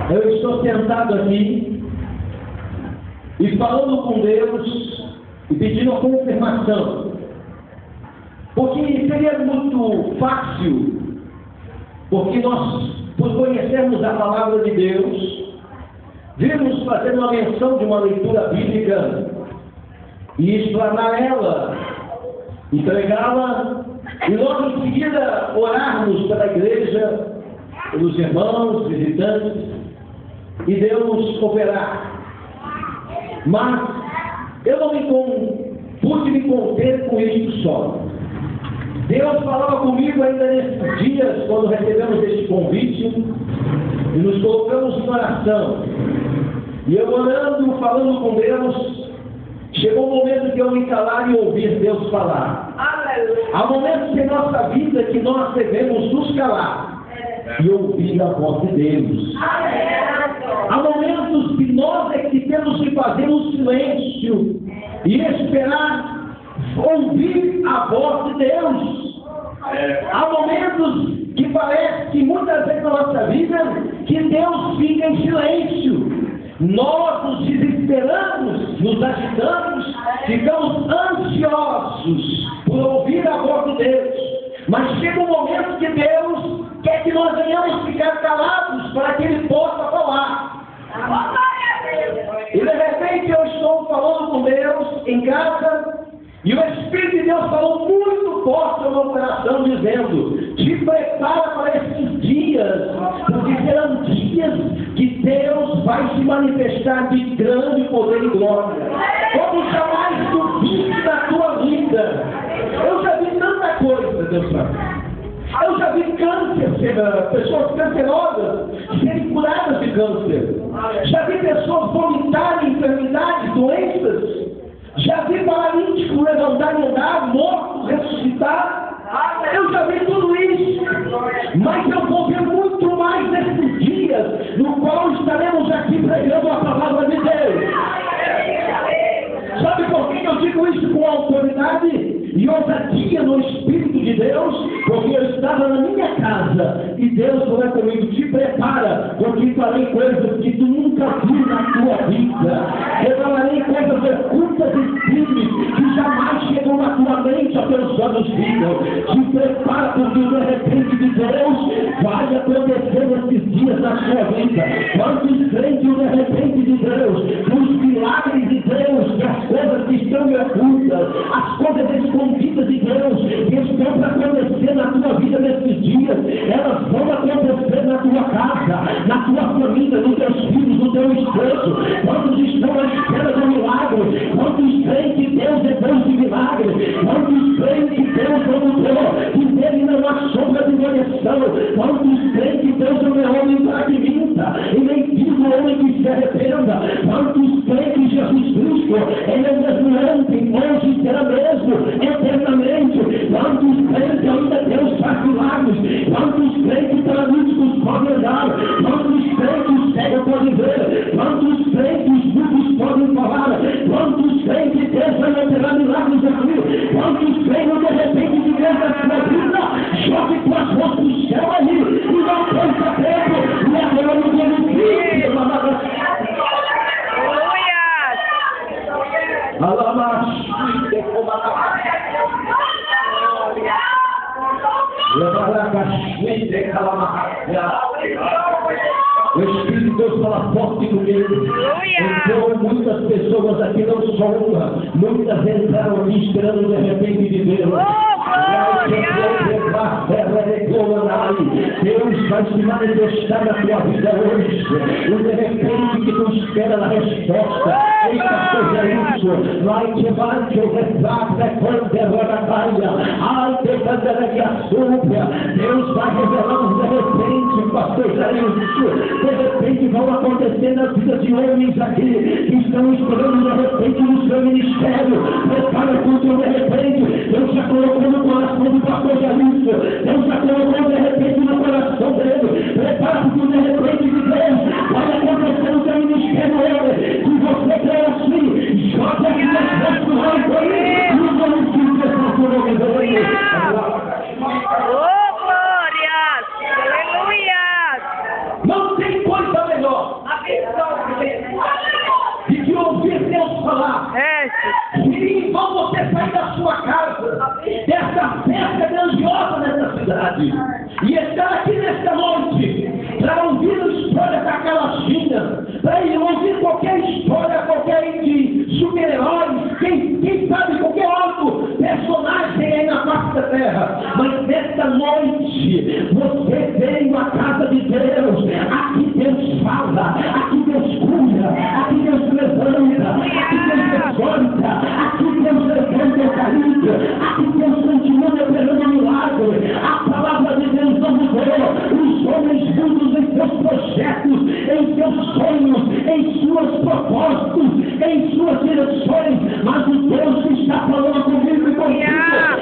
Eu estou sentado aqui e falando com Deus e pedindo a confirmação, porque seria muito fácil, porque nós, por conhecermos a palavra de Deus, virmos fazer uma menção de uma leitura bíblica e explanar ela, entregá-la, e logo em seguida orarmos pela igreja, pelos irmãos, visitantes, e Deus operar. Mas eu não pude me conter com isto só. Deus falava comigo ainda nesses dias, quando recebemos este convite, e nos colocamos em oração. E eu orando, falando com Deus, chegou o momento que eu me calar e ouvir Deus falar. Há momentos em nossa vida que nós devemos nos calar e ouvir a voz de Deus. Há momentos que nós é que temos que fazer um silêncio e esperar ouvir a voz de Deus. Há momentos que parece que muitas vezes na nossa vida que Deus fica em silêncio. Nós nos desesperamos, nos agitamos, ficamos ansiosos por ouvir a voz de Deus. Mas chega um momento que Deus quer que nós venhamos ficar calados para que Ele possa falar. E de repente eu estou falando com Deus em casa, e o Espírito de Deus falou muito forte ao meu coração, dizendo: te prepara para esses dias, porque serão dias que Deus vai se manifestar de grande poder e glória, como jamais tu viste na tua vida. Eu já vi tanta coisa, Deus sabe. Eu já vi câncer, pessoas cancerosas serem curadas de câncer. Já vi pessoas vomitarem enfermidades, doenças. Já vi paralíticos levantar e andar, mortos ressuscitar. Eu já vi tudo isso. Mas eu vou ver muito mais nesses dias, no qual estaremos aqui pregando a palavra de Deus. Sabe por que eu digo isso com autoridade e ousadia no Espírito de Deus? Porque eu estava na minha casa e Deus falou comigo: te prepara, porque farei coisas que tu nunca viu na tua vida. Revelarei coisas ocultas e crimes que jamais chegam na tua mente a teus olhos viram. Te prepara, porque de repente de Deus vai acontecer nesses dias na sua vida. Quantos crentes de repente de Deus, os milagres de Deus, as coisas que estão ocultas, as coisas escondidas de Deus, que estão para acontecer na tua vida nesses dias, elas vão acontecer na tua casa, na tua família, nos teus filhos, no teu esposo. Quantos estão à espera do milagre? Quantos creem que Deus é Deus de milagre? Quantos creem que Deus é o Deus que dele não há sombra de variação? Quantos creem que Deus não é homem para que minta e nem filho do homem que se arrependa? Quantos creem que Jesus Cristo Ele é mesmo ontem, hoje e será mesmo eternamente? Quantos creem que ainda Deus faz milagres? Quantos creem que paralíticos podem andar? Quantos creem que os cegos podem ver? Quantos creem que os mudos podem falar? Quantos creem que Deus vai operar milagres aqui? Quantos creem que de repente de Deus na sua vida jogue com as mãos do céu ali e não perca tempo? E agora no dia do Cristo, o Espírito de Deus fala forte comigo. Então muitas pessoas aqui não soltam, muitas entraram aqui esperando de repente de Deus. Deus vai se manifestar na tua vida hoje. E de repente que tu espera na resposta. Eita, seja isso. Vai te levante o retrato, quando a batalha. Ai, te a súplia. Deus vai revelando de repente, pastor Jairus. De repente vão acontecer na vida de homens aqui que estão esperando de repente no seu ministério. Prepara tudo de repente. Deus já colocou no coração do pastor Jairus. Deus já colocou de repente no coração dele. Prepara tudo de repente de Deus. Vai acontecer no seu ministério. Se você crê assim, joga aqui nas mãos do rei aí. E o nome de Deus é o nome dele. Oh, glórias! Aleluia! Não tem coisa melhor de que ouvir Deus falar. E então você sair da sua casa, dessa festa grandiosa nessa cidade, e estar aqui nesta noite, para ouvir a história daquela China, para ir ouvir qualquer história, qualquer de super-heróis, quem sabe qualquer outro personagem aí na face da terra. Mas nesta noite, você veio à casa de Deus. Aqui Deus fala, aqui Deus cura, aqui Deus levanta, aqui Deus exorta, aqui Deus levanta o caído, aqui Deus continua operando milagre. A palavra de Deus não mudou. Os homens juntos em seus projetos, em seus sonhos, em suas propósitos, em suas direções, mas o Deus que está falando comigo e contigo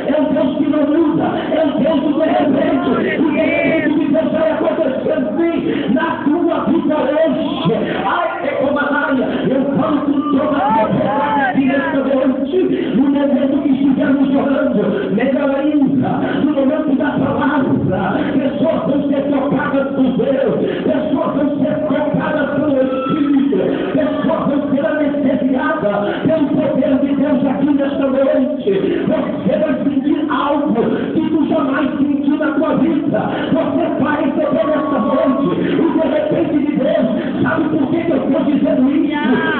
é um Deus que não muda, é um Deus do de repente. O de repente que Deus vai acontecer assim na tua vida hoje. Ai, é como a Maria, eu falo com toda a verdade aqui nesta noite, no momento que estivermos orando, melhor ainda, no momento da palavra, pessoas vão ser tocadas por Deus, pessoas vão ser tocadas pelo Espírito, pessoas vão ser anestesiadas pelo poder de Deus aqui nesta noite. Você vai sentir algo que tu jamais sentiu na tua vida. Você vai receber nesta noite o de repente de Deus. Sabe por que eu estou dizendo isso?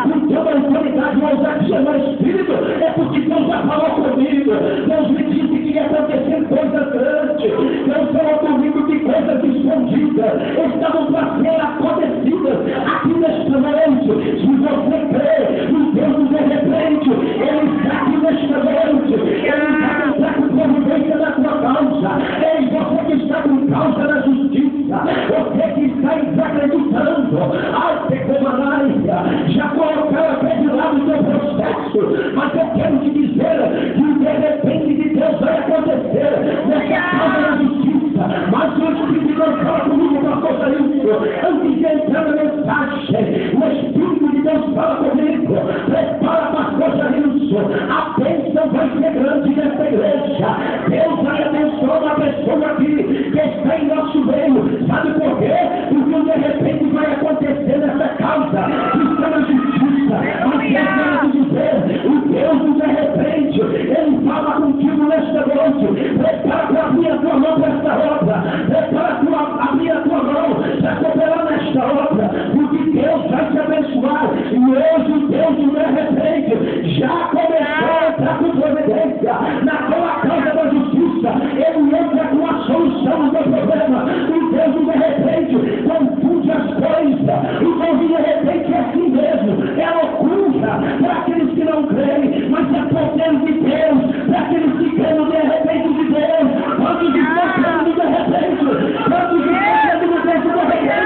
Com toda a autoridade e ousadia no Espírito, é porque Deus já falou comigo. Deus me disse que ia acontecer coisas grandes. Deus falou comigo que coisas escondidas estavam para ser acontecidas aqui nesta noite. Se você crê no Deus do de repente, Ele está aqui nesta noite. Ele vai entrar com providência na tua causa. Ei, você que está com causa na justiça, você que está desacreditando, ai, Tecomanária, já colocaram até de lado o teu processo, mas eu quero te dizer que o de repente de Deus vai acontecer nessa causa na justiça. Mas o Espírito de Deus fala comigo uma coisa isso, antes de entrar na mensagem, o Espírito de Deus fala comigo, prepara para a coisa isso, a bênção vai ser grande nessa igreja. Deus vai abençoar uma pessoa aqui que está em nosso meio. Sabe por quê? Porque de repente vai acontecer nessa causa que está na justiça. Mas eu quero te dizer, o Deus do de repente, Ele fala contigo nesta noite. Prepara para abrir a tua mão para esta obra. Prepara para abrir a tua mão para cooperar nesta obra. Porque Deus vai te abençoar. E hoje o Deus do de repente já começou a entrar com providência na tua causa da justiça. Ele entra com a solução do teu problema. O Deus do de repente confunde as coisas. O Deus do de repente é assim mesmo. É loucura para aqueles que não creem, mas é poder de Deus para aqueles que creem no de repente de Deus. Quantos estão crendo no de repente? Quantos estão crendo no Deus do de repente?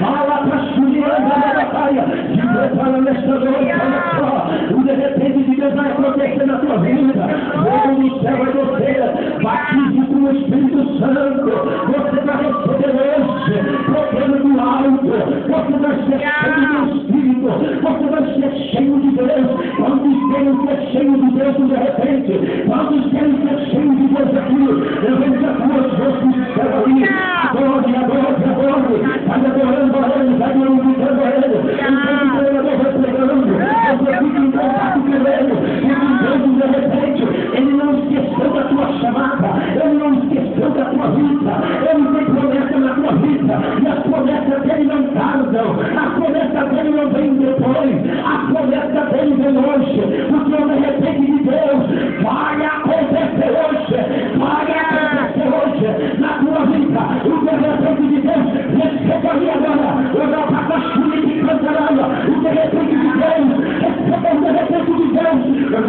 Fala para as mulheres da batalha. Se prepara nesta noite, olha só. O de repente de Deus vai acontecer na tua vida. Fogo do céu vai descer. Batismo com o Espírito Santo. Você vai receber hoje. Proclama do alto. Você vai ser cheio do Espírito. Você vai ser cheio de Deus. Quantos querem ser cheio de Deus de repente? Quantos querem ser cheio de Deus aqui? Eu vejo as tuas mãos do céu aí. Adore, adore, adore. Vai adorando a Ele. Vai glorificando a Ele. Enquanto o Senhor vai pregando. Você fica em contato com Ele. E Deus de repente, Ele não esqueceu da tua chamada. Ele não esqueceu da tua vida. Ele tem promessa na tua vida. E as promessas dele não tardam. As promessas dele não vêm depois. As promessas dele vêm hoje. Porque o de repente de Deus vai acontecer hoje. Vai acontecer hoje na tua vida. O de repente de Deus receba aí agora. O da Pacachuri de Cantaralha. O de repente de Deus receba o de repente de Deus.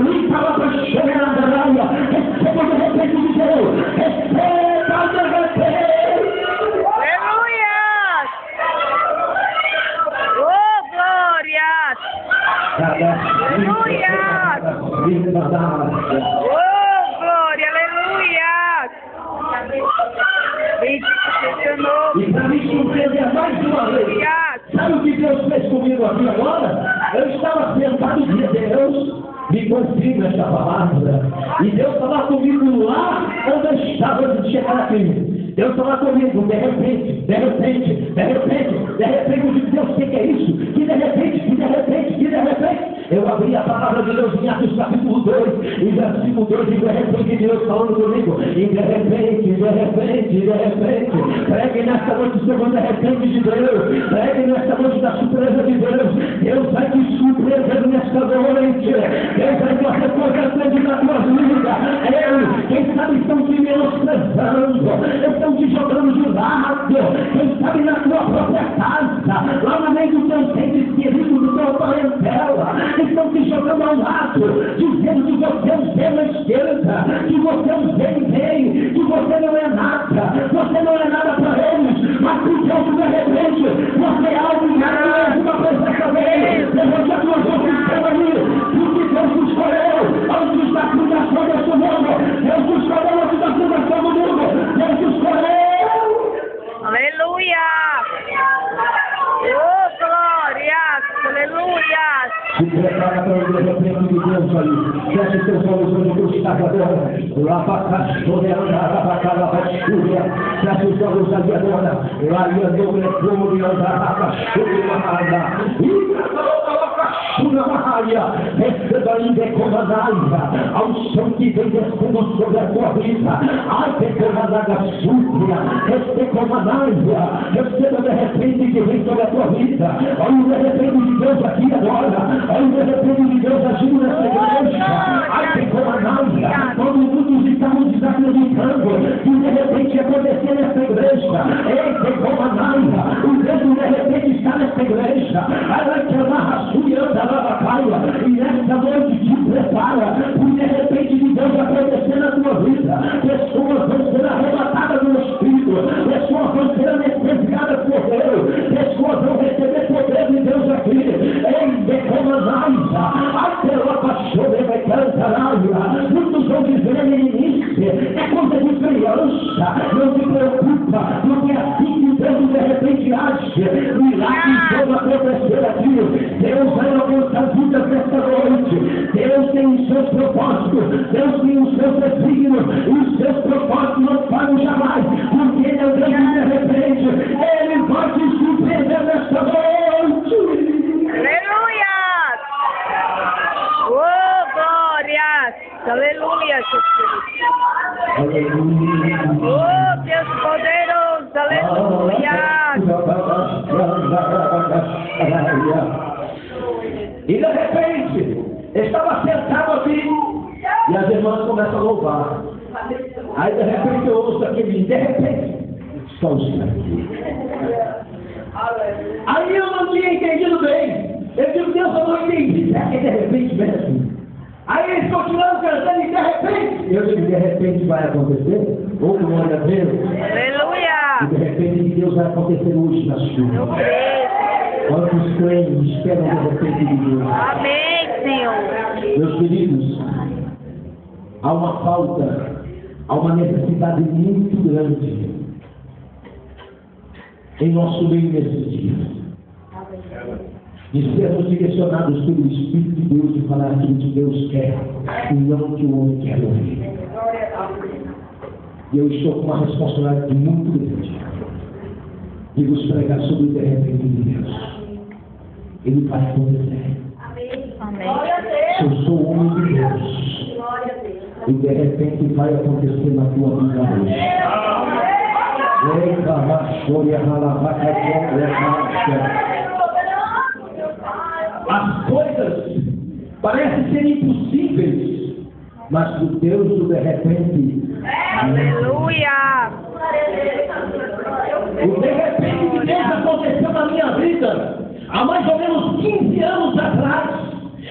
Limpa lá para chegar na Cantaralha. Receba o de repente de Deus. Receba o de repente. Aleluia! Oh, glória, aleluia! E para me surpreender mais uma vez, sabe o que Deus fez comigo aqui agora? Eu estava sentado e Deus me confirma essa palavra. E Deus estava comigo lá onde eu estava antes de chegar aqui. Deus estava comigo, de repente, eu digo, Deus, o que é Eu abri a palavra de Deus em Atos capítulo 2, e versículo 2, e de repente Deus falando comigo, e de repente, pregue nesta noite o segundo de repente de Deus, pregue nesta noite da surpresa de Deus. Deus vai te surpreender nesta noite, Deus vai fazer coisa grande na tua vida. Quem sabe estão te menosprezando, estão te jogando de lado, quem sabe na tua própria casa, lá no meio do teu centro querido, do teu parentela, estão te jogando ao lado, dizendo que você é um zero à esquerda, que você é um zero bem, que você não é nada para eles, mas por Deus de repente, você é algo maravilhoso na presença dele. Levante a tua voz e chama ali, porque Deus te escolheu antes da fundação desse mundo, Deus te escolheu antes da fundação do mundo, Deus te escolheu. Aleluia! Oh, glória! Aleluia! Se prepara para o de repente de Deus aí. Feche seus olhos onde Deus está agora. Feche os olhos ali agora. Receba aí decomandada ao som que vem descendo sobre a tua vida. Ai, decomandada súplia, decomandada, receba de repente que vem sobre a tua vida. Olha o de repente de Deus aqui agora. Olha o de repente de Deus agindo nessa igreja. Ai, decomandada, todo mundo estamos desacreditando que de repente ia acontecer nessa igreja. Ei, decomandada, o Deus de repente está nessa igreja. Ai, que amarra a sua e nesta noite te prepara, porque de repente de Deus vai acontecer na tua vida. Pessoas vão ser arrebatadas no Espírito, pessoas vão ser anestesiadas por Deus, pessoas vão receber poder de Deus aqui. Ei, decomandada, aquela paixão vai cantar. Muitos vão dizer meninice, é coisa de criança, não te preocupa, porque assim que Deus de repente age, milagres vão acontecer aqui. Deus vai alcançar vidas nesta noite. Deus tem os seus propósitos, Deus tem os seus desígnios, e os seus propósitos não falham jamais, porque Ele é o Deus de repente. Ele vai te surpreender nesta noite. Aleluia! Oh, glória! Aleluia, Jesus! Aleluia! Oh, Deus poderoso! Aleluia! E de repente, estava sentado aqui, e as irmãs começam a louvar. Aí de repente eu ouço aquele, de repente, só os aqui. Aí eu não tinha entendido bem. Eu digo, Deus, eu não entendi. É que de repente mesmo. Aí eles continuam cantando e de repente. Eu digo, de repente vai acontecer? Ou glória a Deus. Aleluia! E de repente Deus vai acontecer hoje na sua. Quantos crentes esperam de repente de Deus? Amém, Senhor. Meus queridos, há uma falta, há uma necessidade muito grande em nosso meio nesses dias. De sermos direcionados pelo Espírito de Deus e falar aquilo que Deus quer e não o que o homem quer ouvir. E eu estou com uma responsabilidade muito grande de vos pregar sobre o de repente de Deus. Ele vai acontecer. Amém. Eu sou homem de Deus. E de repente vai acontecer na tua vida hoje. As coisas parecem ser impossíveis, mas o Deus do de repente. Aleluia! O de repente de Deus aconteceu na minha vida há mais ou menos 15 anos atrás,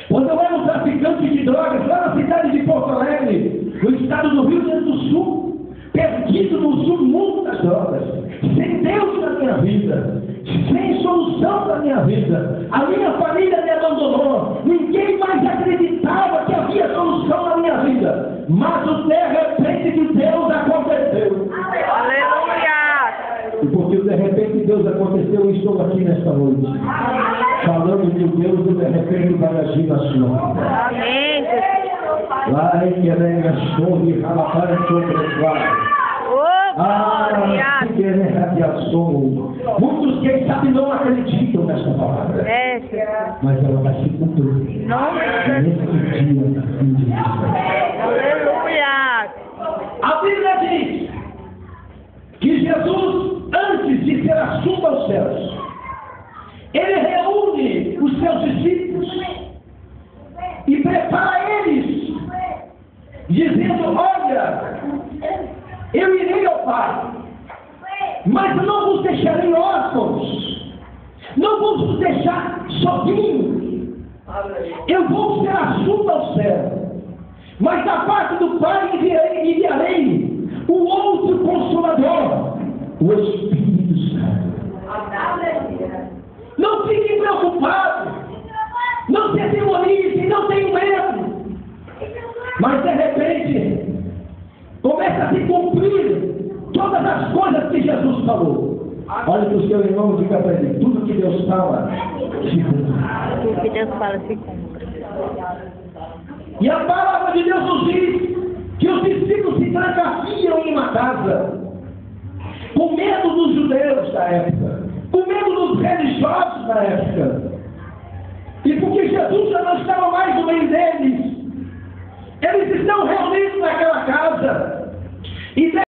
quando eu era um traficante de drogas lá na cidade de Porto Alegre, no estado do Rio Grande do Sul, perdido no submundo das drogas, sem Deus na minha vida, sem solução na minha vida. A minha família me abandonou, ninguém mais acreditava que havia solução na minha vida, mas o de repente de Deus aconteceu. Aleluia! E porque o de repente de Deus aconteceu, eu estou aqui nesta noite, falando que o Deus do de repente vai agir na sua vida. Amém, Jesus! Vai que venha sobre rapaz sobre o quadro. Muitos, quem sabe, não acreditam nessa palavra. É, Jesus. Mas ela vai se cumprir. nome de Jesus. Aleluia. A Bíblia diz que Jesus, antes de ser assunto aos céus, ele reúne os seus discípulos e prepara eles, dizendo: olha, eu irei ao Pai, mas não vos deixarei órfãos, não vos deixar sozinhos, eu vou ser assunto ao céu, mas da parte do Pai enviarei o outro Consolador, o Espírito Santo. Não fiquem preocupados, não se atemorizem, não tenham medo, mas de repente começa a se cumprir todas as coisas que Jesus falou. Olha para o seu irmão e diga para ele: tudo que Deus fala se cumpre. Tudo que Deus fala se cumpre. E a palavra de Deus nos diz que os discípulos se trancafiam em uma casa, com medo dos judeus da época, com medo dos religiosos da época. E porque Jesus já não estava mais no meio deles, eles estão reunidos naquela casa. E